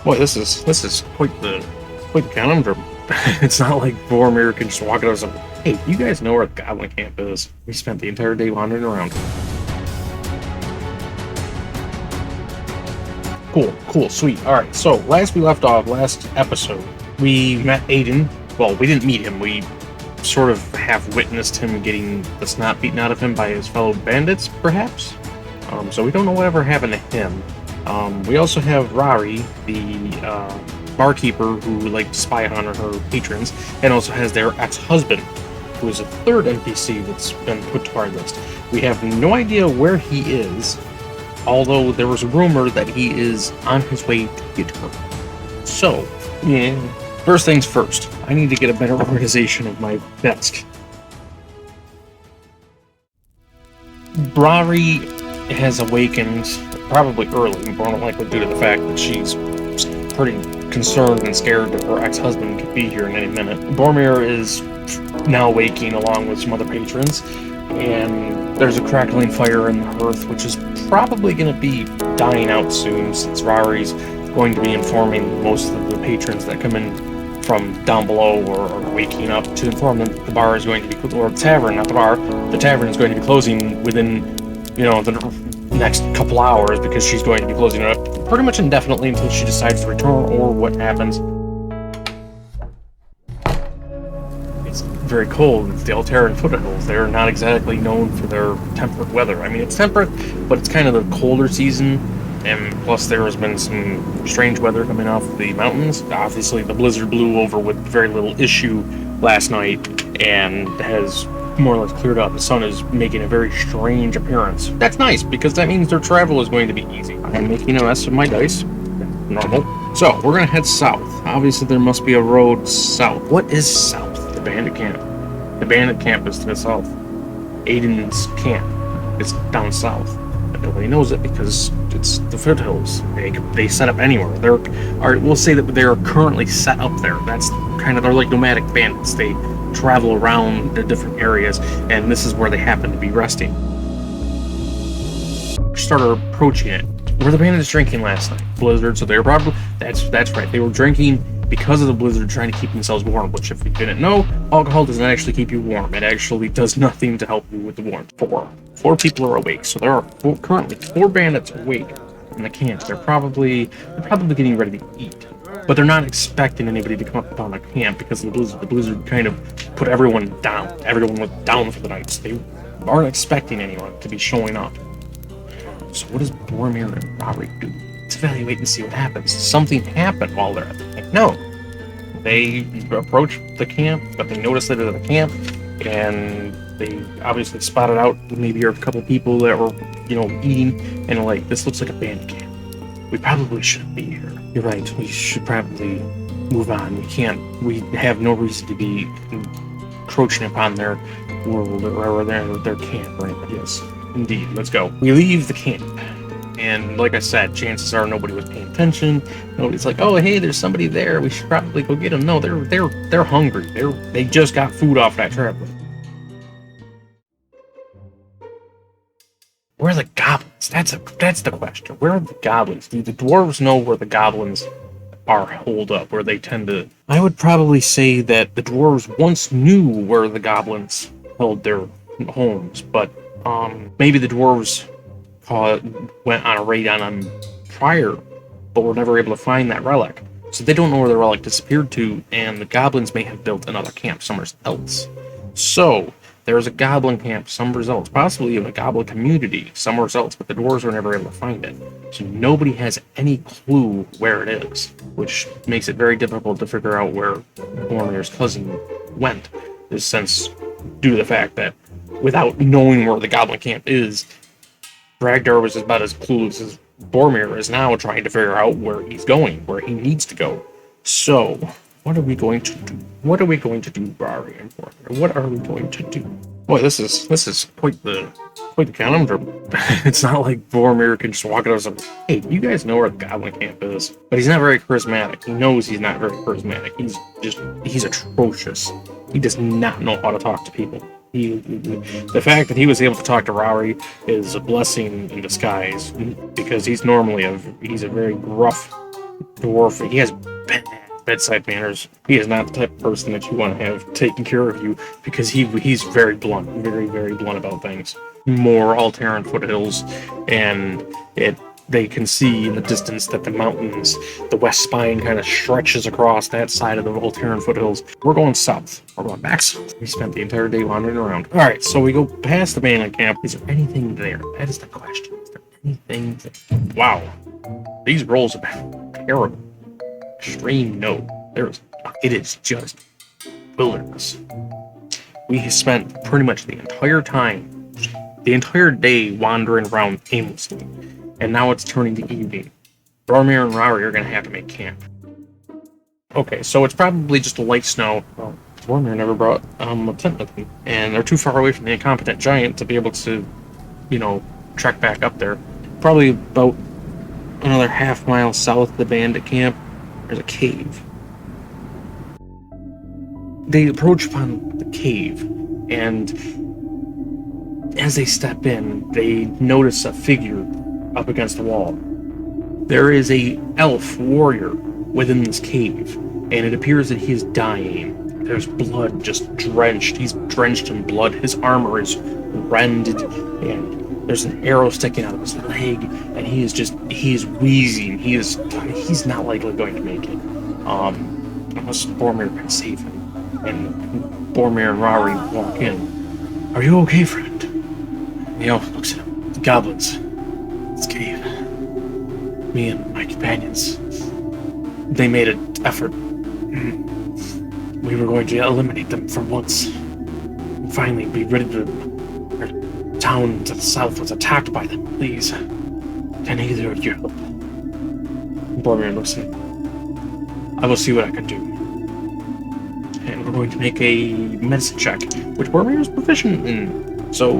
Boy, this is quite the conundrum. It's not like Boromir can just walk out of something. Hey, you guys know where the Goblin Camp is? We spent the entire day wandering around. Cool, sweet. All right. So last we left off, last episode, we met Aiden. Well, we didn't meet him. We sort of have witnessed him getting the snot beaten out of him by his fellow bandits, perhaps. So we don't know whatever happened to him. We also have Rari, the barkeeper who liked to spy on her patrons, and also has their ex-husband, who is a third NPC that's been put to our list. We have no idea where he is, although there was a rumor that he is on his way to get her. So, yeah, first things first, I need to get a better organization of my desk. Rari has awakened probably early, more than likely due to the fact that she's pretty concerned and scared that her ex-husband could be here in any minute. Boromir is now waking along with some other patrons, and there's a crackling fire in the hearth, which is probably going to be dying out soon, since Rari's going to be informing most of the patrons that come in from down below or waking up to inform them that the bar is going to be, or the tavern, not the bar, the tavern is going to be closing within, the next couple hours, because she's going to be closing it up pretty much indefinitely until she decides to return or what happens. It's very cold. It's the Alteran foothills. They're not exactly known for their temperate weather. I mean, it's temperate, but it's kind of the colder season, and plus there has been some strange weather coming off the mountains. Obviously, the blizzard blew over with very little issue last night and has more or less cleared up. The sun is making a very strange appearance. That's nice, because that means their travel is going to be easy. I'm making a mess of my dice. Normal. So, we're going to head south. Obviously, there must be a road south. What is south? The bandit camp. The bandit camp is to the south. Aiden's camp is down south. But nobody knows it because it's the foothills. They set up anywhere. We'll say that they're currently set up there. That's kind of, they're like nomadic bandits. They travel around the different areas, and this is where they happen to be resting. Started approaching it. Were the bandits drinking last night? Blizzard, so they were probably, that's right. They were drinking because of the blizzard, trying to keep themselves warm, which, if you didn't know, alcohol does not actually keep you warm. It actually does nothing to help you with the warmth. Four people are awake, so there are currently four bandits awake in the camp. They're probably getting ready to eat. But they're not expecting anybody to come up on the camp because of the blizzard. The blizzard kind of put everyone down. Everyone was down for the night. So they aren't expecting anyone to be showing up. So what does Boromir and Rari do? Let's evaluate and see what happens. Does something happen while they're at the camp? No. They approach the camp, but they notice that they're at the camp, and they obviously spotted out maybe a couple people that were, eating, and are like, this looks like a band camp. We probably shouldn't be here. You're right, we should probably move on. We have no reason to be encroaching upon their world or their camp, right? Yes, indeed, let's go. We leave the camp, and like I said, chances are nobody was paying attention. Nobody's like, oh, hey, there's somebody there, we should probably go get them. No, they're hungry. They just got food off that traveler. Where are the goblins? That's the question. Where are the goblins? Do the dwarves know where the goblins are holed up, where they tend to... I would probably say that the dwarves once knew where the goblins held their homes, but maybe the dwarves went on a raid on them prior, but were never able to find that relic. So they don't know where the relic disappeared to, and the goblins may have built another camp somewhere else. So... there's a goblin camp somewhere else, possibly even a goblin community somewhere else, but the dwarves were never able to find it. So nobody has any clue where it is, which makes it very difficult to figure out where Boromir's cousin went, since due to the fact that without knowing where the goblin camp is, Ragnar was about as clueless as Boromir is now, trying to figure out where he's going, where he needs to go. So... what are we going to do? What are we going to do, Rari and Boromir? What are we going to do? Boy, this is quite the conundrum. It's not like Boromir can just walk out of something. Hey, you guys know where the Goblin Camp is, but he's not very charismatic. He knows he's not very charismatic. He's atrocious. He does not know how to talk to people. The fact that he was able to talk to Rari is a blessing in disguise, because he's normally he's a very gruff dwarf, he has bad bedside manners. He is not the type of person that you want to have taking care of you, because he's very blunt, very, very blunt about things. More alteran foothills, and they can see in the distance that the mountains, the west spine kind of stretches across that side of the alteran foothills. We're going south. We're going back south. We spent the entire day wandering around. All right, so we go past the abandoned camp. Is there anything there? That is the question. Is there anything there? Wow. These rolls have been terrible. Extreme no. It is just wilderness. We spent pretty much the entire day wandering around aimlessly, and now it's turning to evening. Boromir and Rory are going to have to make camp. Okay, so it's probably just a light snow. Well, Boromir never brought a tent with him, and they're too far away from the incompetent giant to be able to, trek back up there. Probably about another half-mile south of the bandit camp, there's a cave. They approach upon the cave, and as they step in, they notice a figure up against the wall. There is a elf warrior within this cave, and it appears that he is dying. There's blood just drenched. He's drenched in blood. His armor is rended, and there's an arrow sticking out of his leg, and he is wheezing. He's not likely going to make it. Unless Boromir can save him. And Boromir and Rory walk in. Are you okay, friend? The elf looks at him. The goblins. This cave. Me and my companions. They made an effort. We were going to eliminate them for once. And finally be rid of them. Our town to the south was attacked by them. Please. Can either of you help? Boromir looks at him. I will see what I can do. And we're going to make a medicine check, which Boromir is proficient in. So,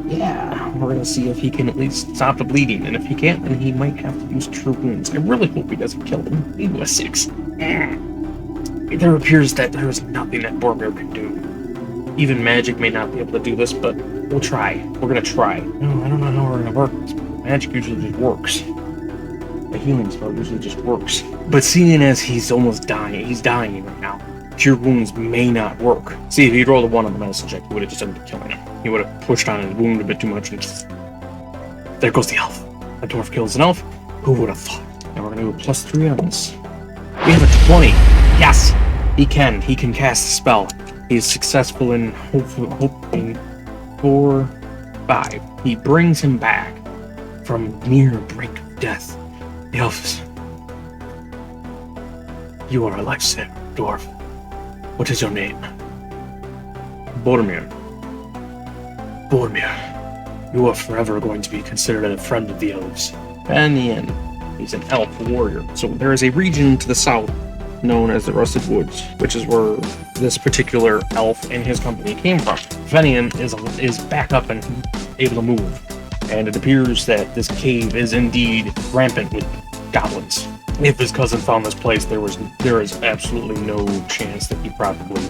yeah, we're going to see if he can at least stop the bleeding. And if he can't, then he might have to use Cure Wounds. I really hope he doesn't kill him. He was 6. There appears that there is nothing that Boromir can do. Even magic may not be able to do this, but we'll try. We're going to try. No, I don't know how we're going to work this. Magic usually just works. The healing spell usually just works. But seeing as he's almost dying, he's dying right now, Cure Wounds may not work. See, if he'd rolled a 1 on the medicine check, he would have just ended up killing him. He would have pushed on his wound a bit too much, and just... There goes the elf. A dwarf kills an elf. Who would have thought? Now we're going to do a +3 on this. We have a 20. Yes! He can. He can cast a spell. He is successful in hoping 4, 5. He brings him back from near brink of death. The elf is... You are a lifesaver, dwarf. What is your name? Boromir. Boromir, you are forever going to be considered a friend of the elves. Fanian, he's an elf warrior. So there is a region to the south known as the Rusted Woods, which is where this particular elf and his company came from. Fanian is back up and able to move, and it appears that this cave is indeed rampant with goblins. If his cousin found this place, there is absolutely no chance that he probably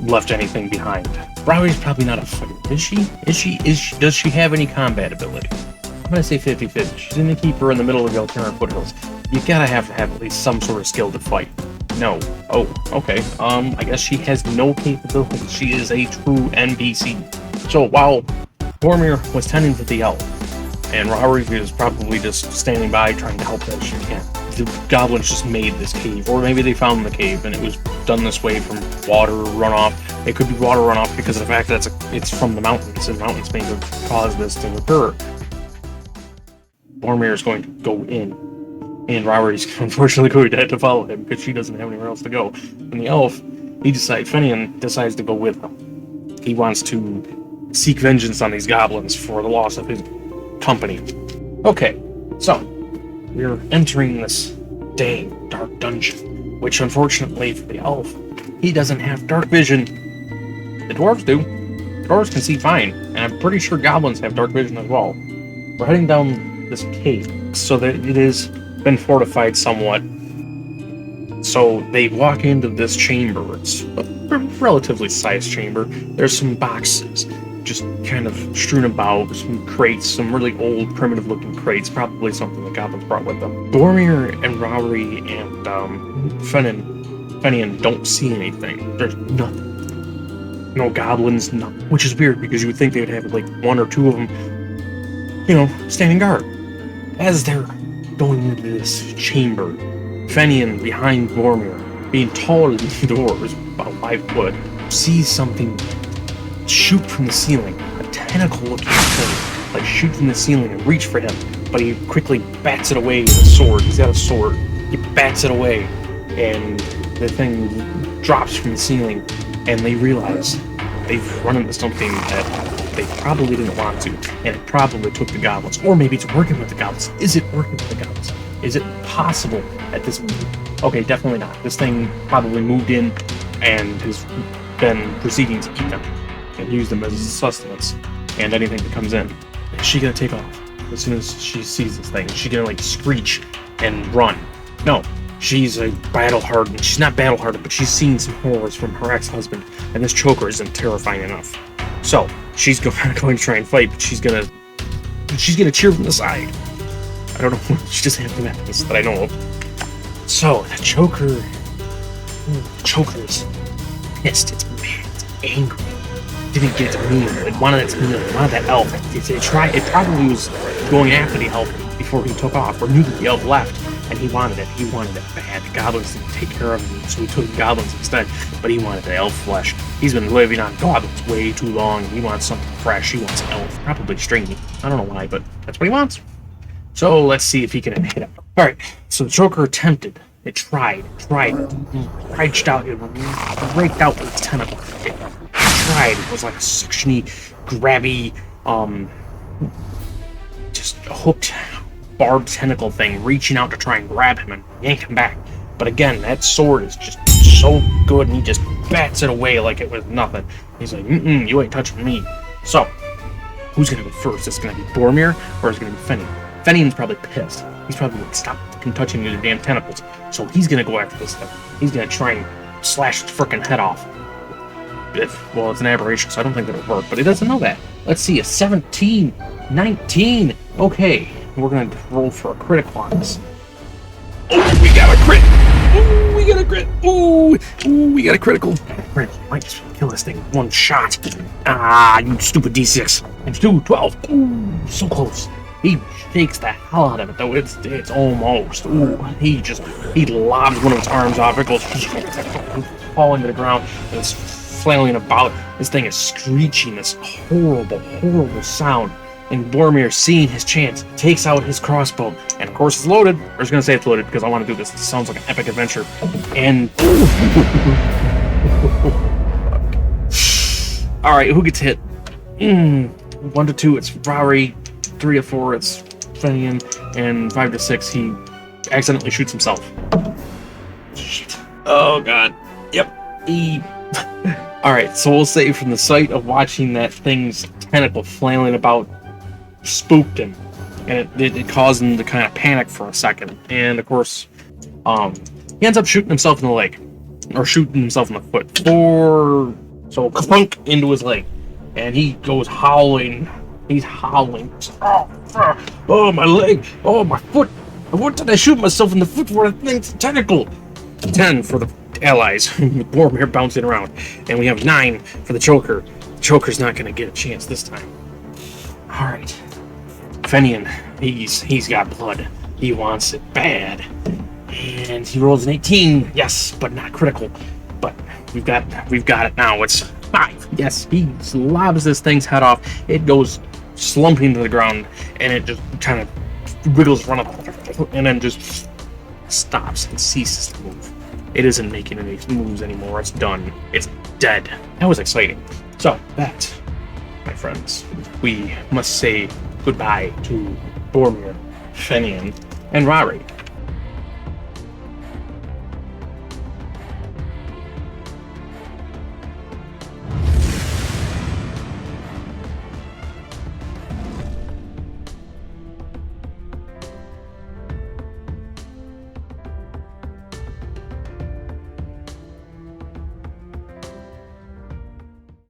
left anything behind. Rory's probably not a fighter, is she? Does she have any combat ability? I'm gonna say 50-50. She's in the keeper in the middle of the Alteran foothills. You gotta have to have at least some sort of skill to fight. No. Oh, okay. I guess she has no capability. She is a true NPC. So while Boromir was tending to the elf, and Rory is probably just standing by trying to help as she can, the goblins just made this cave, or maybe they found the cave and it was done this way from water runoff. It could be water runoff because of the fact that it's from the mountains, and mountains may have caused this to occur. Boromir is going to go in, and Rory's unfortunately going to have to follow him because she doesn't have anywhere else to go. And the elf, Finian decides to go with them. He wants to seek vengeance on these goblins for the loss of his company. Okay, so we're entering this dang dark dungeon, which unfortunately for the elf, he doesn't have dark vision. The dwarves do. Dwarves can see fine, and I'm pretty sure goblins have dark vision as well. We're heading down this cave, so that it has been fortified somewhat. So they walk into this chamber. It's a relatively sized chamber. There's some boxes, just kind of strewn about, some crates, some really old, primitive-looking crates, probably something the goblins brought with them. Boromir and Rory and Fenian don't see anything. There's nothing. No goblins, nothing. Which is weird, because you would think they would have like one or two of them, you know, standing guard. As they're going into this chamber, Fenian behind Boromir, being taller than the dwarves, about 5 foot, sees something shoot from the ceiling, a tentacle-looking thing, like shoot from the ceiling and reach for him, but he quickly bats it away with a sword. He's got a sword. He bats it away, and the thing drops from the ceiling, and they realize they've run into something that they probably didn't want to, and it probably took the goblins, or maybe it's working with the goblins. Is it working with the goblins? Is it possible at this point? Okay, definitely not. This thing probably moved in and has been proceeding to eat them and use them as sustenance and anything that comes in. Is she gonna take off as soon as she sees this thing? Is she gonna like screech and run? No, she's a battle-hardened. She's not battle-hardened, but she's seen some horrors from her ex-husband, and this choker isn't terrifying enough. So she's going to try and fight, but she's gonna cheer from the side. I don't know what she just happened at this that I know of. So the choker is pissed. It's mad. It's angry. Didn't get its meal. It wanted its meal. It wanted that elf. It probably was going after the elf before he took off, or knew that the elf left, and he wanted it. He wanted it bad. The goblins didn't take care of him, so he took the goblins instead. But he wanted the elf flesh. He's been living on goblins way too long. He wants something fresh. He wants elf, probably stringy. I don't know why, but that's what he wants. So let's see if he can hit him. All right. So the choker attempted. It tried, reached out, it raked out with its tentacle. It tried. It was like a suctiony, grabby, just hooked, barbed tentacle thing, reaching out to try and grab him and yank him back. But again, that sword is just so good, and he just bats it away like it was nothing. He's like, you ain't touching me. So, who's gonna go first? Is it gonna be Boromir, or is it gonna be Fenian? Fenian's probably pissed. He's probably like, stop fucking touching your damn tentacles. So he's gonna go after this thing. He's gonna try and slash its frickin' head off. Well, it's an aberration, so I don't think that'll work, but he doesn't know that. Let's see, a 17, 19. Okay, we're gonna roll for a critical on this. Oh, we got a crit! Ooh, we got a crit! Ooh, we got a critical. Critical, might just kill this thing with one shot. Ah, you stupid D6. And 2, 12. Ooh, so close. He shakes the hell out of it, though. It's almost. Ooh, he lobs one of its arms off. It goes falling to the ground, and it's flailing about. This thing is screeching this horrible, horrible sound. And Boromir, seeing his chance, takes out his crossbow, and of course it's loaded. I was gonna say it's loaded because I want to do this. It sounds like an epic adventure. And all right, who gets hit? 1 to 2, it's Rory. 3 to 4, it's Fenian, and 5 to 6, he accidentally shoots himself. Shit. Oh god. Yep. Alright, so we'll say from the sight of watching that thing's tentacle flailing about spooked him, and it caused him to kind of panic for a second. And of course, he ends up shooting himself in the leg, or shooting himself in the foot. So clunk into his leg, and he goes howling. He's howling. Oh, my leg. Oh, my foot. What did I shoot myself in the foot for? A thing's tentacle. 10 for the allies. Boromir bouncing around. And we have 9 for the choker. The choker's not going to get a chance this time. All right. Fenian, he's got blood. He wants it bad. And he rolls an 18. Yes, but not critical. But we've got it now. It's 5. Yes, he lobs this thing's head off. It goes slumping to the ground, and it just kind of wiggles around and then just stops and ceases to move. It isn't making any moves anymore. It's done. It's dead. That was exciting. So that, my friends, we must say goodbye to Boromir, Fenian, and Rory.